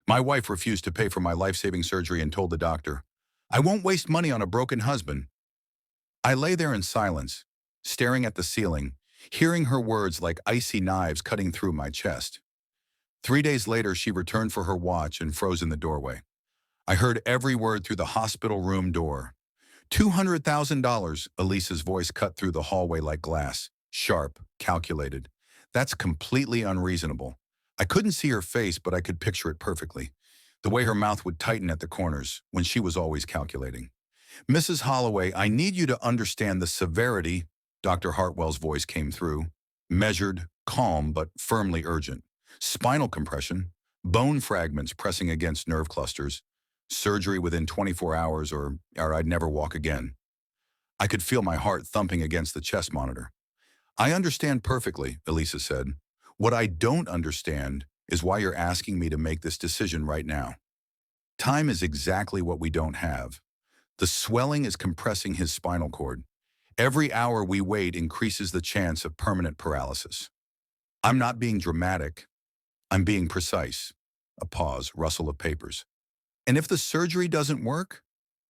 My wife refused to pay for my life-saving surgery and told the doctor, "I won't waste money on a broken husband." I lay there in silence, staring at the ceiling, hearing her words like icy knives cutting through my chest. 3 days later, she returned for her watch and froze in the doorway. I heard every word through the hospital room door. $200,000, Elisa's voice cut through the hallway like glass, sharp, calculated. That's completely unreasonable. I couldn't see her face, but I could picture it perfectly. The way her mouth would tighten at the corners when she was always calculating. "Mrs. Holloway, I need you to understand the severity," Dr. Hartwell's voice came through. Measured, calm, but firmly urgent. Spinal compression, bone fragments pressing against nerve clusters, surgery within 24 hours or I'd never walk again. I could feel my heart thumping against the chest monitor. "I understand perfectly," Elisa said. "What I don't understand is why you're asking me to make this decision right now. Time is exactly what we don't have. The swelling is compressing his spinal cord. Every hour we wait increases the chance of permanent paralysis. I'm not being dramatic. I'm being precise." A pause, rustle of papers. "And if the surgery doesn't work?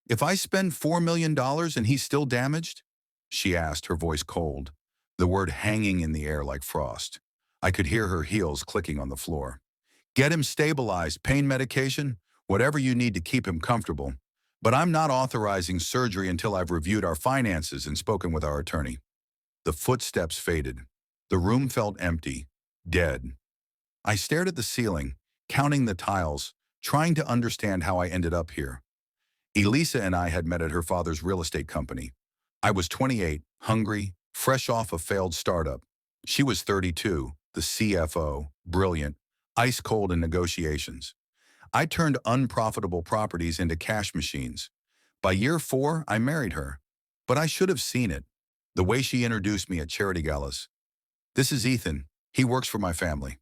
If I spend $4 million and he's still damaged?" she asked, her voice cold, the word hanging in the air like frost. I could hear her heels clicking on the floor. "Get him stabilized, pain medication, whatever you need to keep him comfortable. But I'm not authorizing surgery until I've reviewed our finances and spoken with our attorney." The footsteps faded. The room felt empty, dead. I stared at the ceiling, counting the tiles, trying to understand how I ended up here. Elisa and I had met at her father's real estate company. I was 28, hungry, fresh off a failed startup. She was 32, the CFO, brilliant, ice cold in negotiations. I turned unprofitable properties into cash machines. By year 4, I married her. But I should have seen it. The way she introduced me at charity galas. "This is Ethan. He works for my family.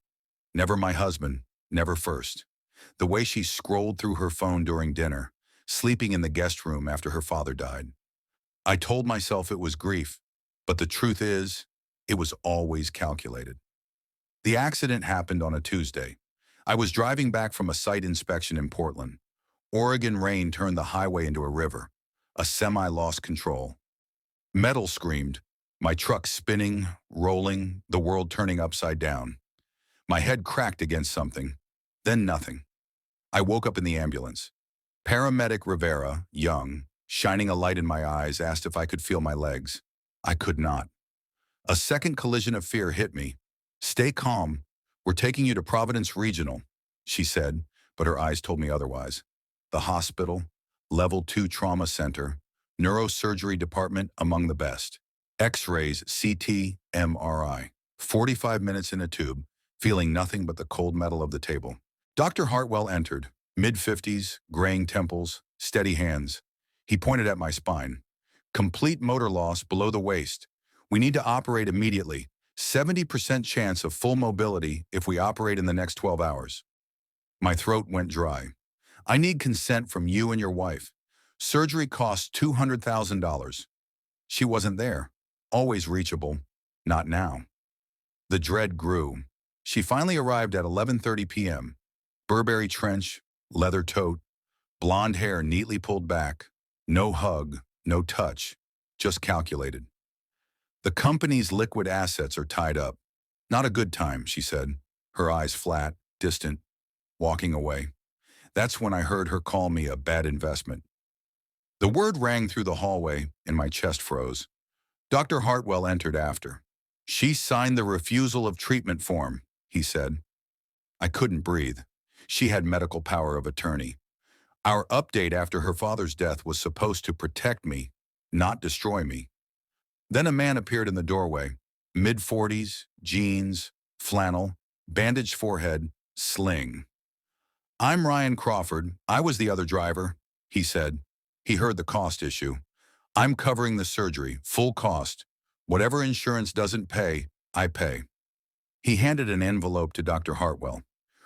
Never my husband, never first." The way she scrolled through her phone during dinner, sleeping in the guest room after her father died. I told myself it was grief, but the truth is, it was always calculated. The accident happened on a Tuesday. I was driving back from a site inspection in Portland. Oregon rain turned the highway into a river. A semi lost control. Metal screamed, my truck spinning, rolling, the world turning upside down. My head cracked against something, then nothing. I woke up in the ambulance. Paramedic Rivera, young, shining a light in my eyes, asked if I could feel my legs. I could not. A second collision of fear hit me. "Stay calm. We're taking you to Providence Regional," she said, but her eyes told me otherwise. The hospital, level 2 trauma center, neurosurgery department among the best. X-rays, CT, MRI. 45 minutes in a tube, feeling nothing but the cold metal of the table. Dr. Hartwell entered, mid-50s, graying temples, steady hands. He pointed at my spine. "Complete motor loss below the waist. We need to operate immediately. 70% chance of full mobility if we operate in the next 12 hours. My throat went dry. "I need consent from you and your wife. Surgery costs $200,000. She wasn't there. Always reachable. Not now. The dread grew. She finally arrived at 11:30 p.m. Burberry trench, leather tote, blonde hair neatly pulled back. No hug, no touch, just calculated. "The company's liquid assets are tied up. Not a good time," she said, her eyes flat, distant, walking away. That's when I heard her call me a bad investment. The word rang through the hallway and my chest froze. Dr. Hartwell entered after. "She signed the refusal of treatment form," he said. I couldn't breathe. She had medical power of attorney. Our update after her father's death was supposed to protect me, not destroy me. Then a man appeared in the doorway, mid-40s, jeans, flannel, bandaged forehead, sling. "I'm Ryan Crawford. I was the other driver," he said. He heard the cost issue. "I'm covering the surgery, full cost. Whatever insurance doesn't pay, I pay." He handed an envelope to Dr. Hartwell.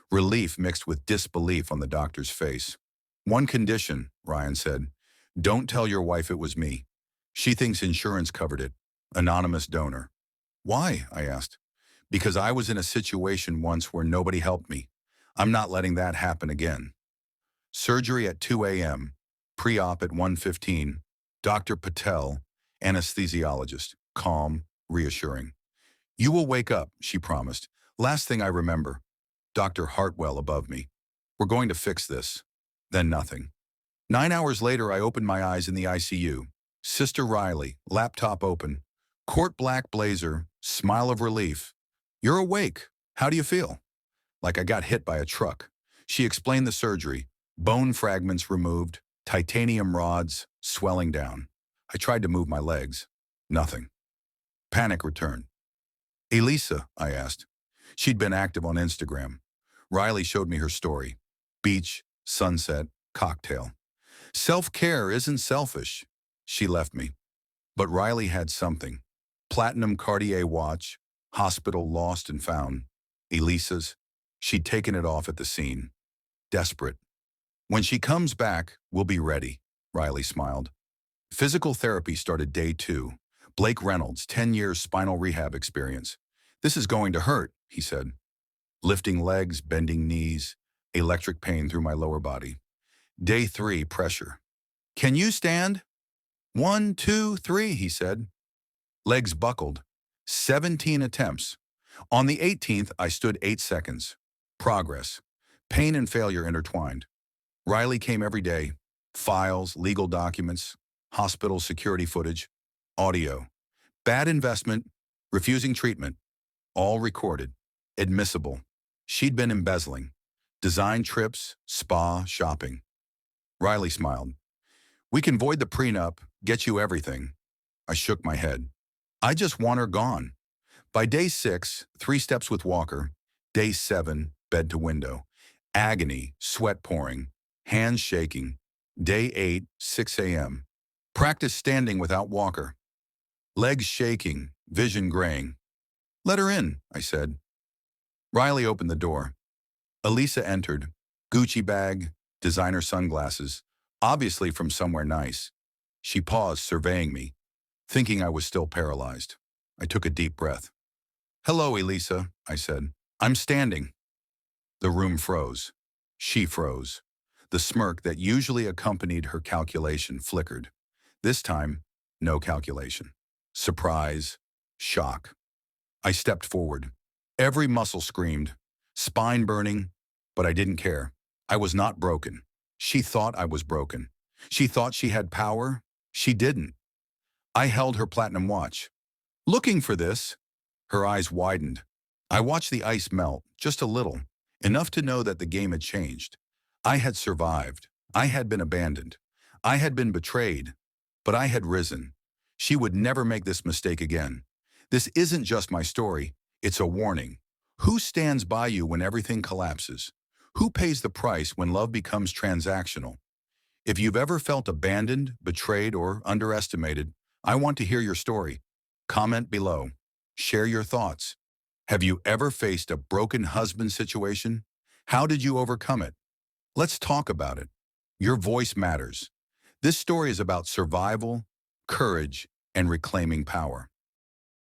Relief mixed with disbelief on the doctor's face. "One condition," Ryan said. "Don't tell your wife it was me. She thinks insurance covered it. Anonymous donor." "Why?" I asked. "Because I was in a situation once where nobody helped me. I'm not letting that happen again. Surgery at 2 a.m., pre-op at 1:15. Dr. Patel, anesthesiologist, calm, reassuring. You will wake up, she promised. Last thing I remember, Dr. Hartwell above me. We're going to fix this. Then nothing. 9 hours later, I opened my eyes in the ICU. Sister Riley, laptop open. Court black blazer, smile of relief. You're awake. How do you feel? Like I got hit by a truck. She explained the surgery. Bone fragments removed, titanium rods, swelling down. I tried to move my legs. Nothing. Panic returned. Elisa, I asked. She'd been active on Instagram. Riley showed me her story. Beach, sunset, cocktail. Self-care isn't selfish. She left me. But Riley had something. Platinum Cartier watch, hospital lost and found. Elisa's. She'd taken it off at the scene. Desperate. When she comes back, we'll be ready, Riley smiled. Physical therapy started day 2. Blake Reynolds, 10 years spinal rehab experience. This is going to hurt, he said. Lifting legs, bending knees, electric pain through my lower body. Day 3, pressure. Can you stand? 1, 2, 3, he said. Legs buckled. 17 attempts. On the 18th, I stood 8 seconds. Progress. Pain and failure intertwined. Riley came every day. Files, legal documents, hospital security footage, audio. Bad investment, refusing treatment. All recorded. Admissible. She'd been embezzling. Design trips, spa, shopping. Riley smiled. We can void the prenup, get you everything. I shook my head. I just want her gone. By day 6, 3 steps with walker. Day 7, bed to window. Agony, sweat pouring, hands shaking. Day 8, 6 a.m. Practice standing without walker. Legs shaking, vision graying. Let her in, I said. Riley opened the door. Elisa entered. Gucci bag, designer sunglasses, obviously from somewhere nice. She paused, surveying me, thinking I was still paralyzed. I took a deep breath. Hello, Elisa, I said. I'm standing. The room froze. She froze. The smirk that usually accompanied her calculation flickered. This time, no calculation. Surprise, shock. I stepped forward. Every muscle screamed, spine burning, but I didn't care. I was not broken. She thought I was broken. She thought she had power. She didn't. I held her platinum watch. Looking for this. Her eyes widened. I watched the ice melt, just a little, enough to know that the game had changed. I had survived. I had been abandoned. I had been betrayed. But I had risen. She would never make this mistake again. This isn't just my story. It's a warning. Who stands by you when everything collapses? Who pays the price when love becomes transactional? If you've ever felt abandoned, betrayed, or underestimated, I want to hear your story. Comment below. Share your thoughts. Have you ever faced a broken husband situation? How did you overcome it? Let's talk about it. Your voice matters. This story is about survival, courage, and reclaiming power.